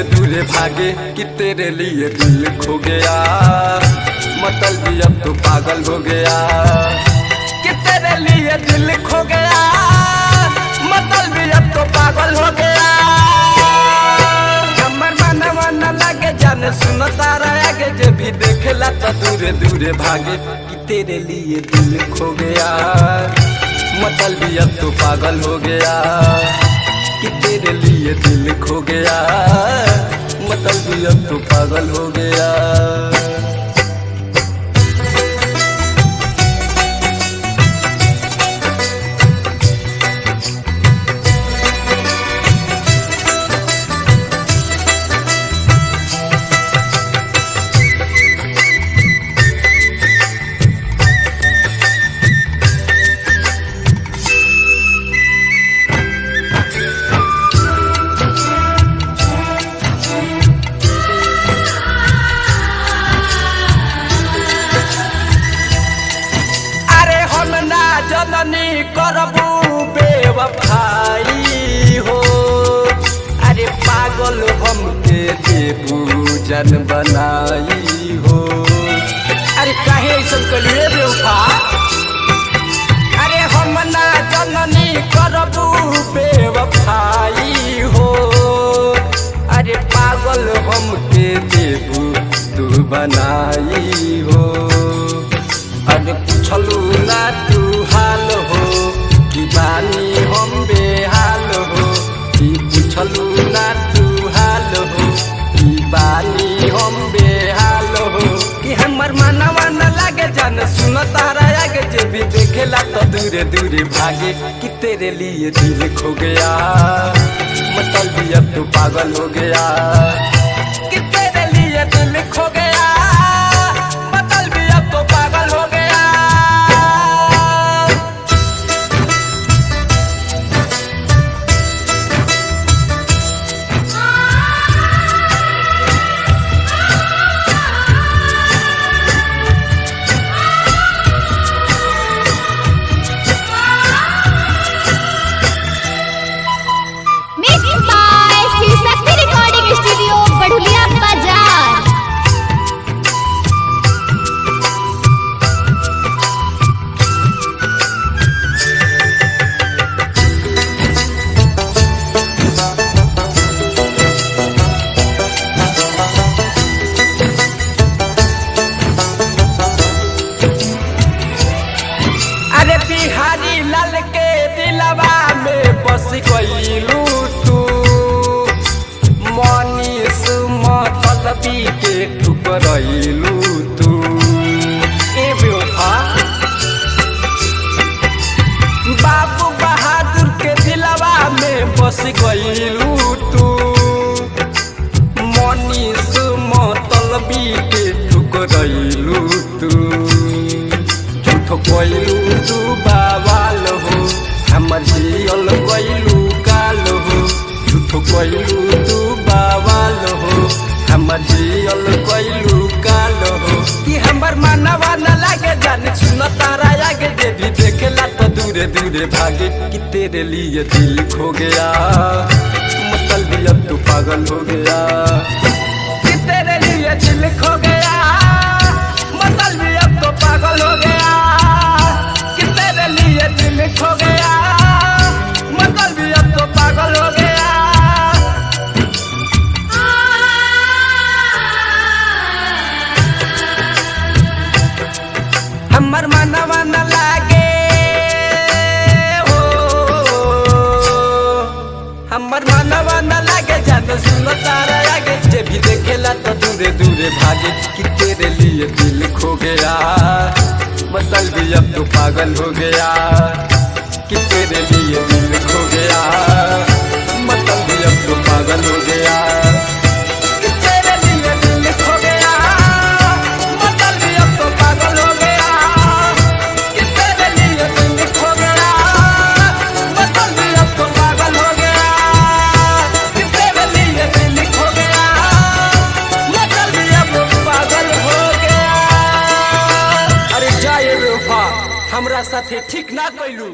दूरे दूरे भागे कि तेरे लिए दिल खो गया। मतलब अब तो पागल हो गया कि तेरे लिए दिल खो गया। मतलब अब तो पागल हो गया। हमर मनवा न लागे जाने सुनो तारा आगे जे भी देखेला तो दूरे दूरे भागे कि तेरे लिए दिल खो गया। मतलब अब तो पागल हो गया कि तेरे लिए दिल खो गया। मतलब अब तो पागल हो गया। जननी करबू बेवफाई हो। अरे पागल हमके देबू जन बनाई हो। अरे काहे ऐसा कलिए बेवफा। अरे हम ना जननी करबू बेवफाई हो। अरे पागल हमके देबू तू बनाई हो। अरे पूछलू ना तू हाल हो कि बानी हम बेहाल हो। कि पूछलू ना तू हाल हो कि बानी हम बेहाल हो। कि हमर मनवा न लागे जाने सुनो तारा आगे जे भी देखेला तो दूरे दूरे भागे कि तेरे लिए दिल खो गया। मतलब अब तो पागल हो गया कि तेरे लिए दिल खो गया। मतलब अब तो पागल हो गया। अरे बिहारी लाल के दिलवा में बस गईलू तू। मनीष मतलबी के ठुकरैलू तू। ए बेवफा बाबू बहादुर के दिलवा में बस गईलू तू। मनीष मतलबी के ठुकरैलू तू। कोइलू तू बावाल हो हमर जियल कोइलू काल हो। झूठो कोइलू तू बावाल हो हमर जियल कोइलू काल हो। कि हमर मनवा न लागे जाने सुनो तारा आगे जे भी देखेला तो दूरे दूरे भागे कि तेरे लिए दिल खो गया। मतलब अब तो पागल हो गया कि तेरे लिए दिल खो गया। मतलब अब तो पागल हो गया कि तेरे लिए दिल खो गया। मतलब अब तो पागल हो गया। हमर मनवा न लागे हो। हमर मनवा न लागे जाने सुनो तारा आगे जे भी देखेला तो दूरे दूरे भागे कि तेरे लिए दिल खो गया। मतलब अब तो पागल हो गया कि तेरे लिए दिल खो गया। मतलब अब तो पागल हो गया कि तेरे लिए दिल खो गया। मतलब अब तो पागल हो गया कि तेरे लिए दिल खो गया। मतलब अब तो पागल हो गया कि तेरे लिए दिल खो गया। मतलब अब तो पागल हो गया। अरे जाए बेवफा हमरा साथे ठीक ना कइलू।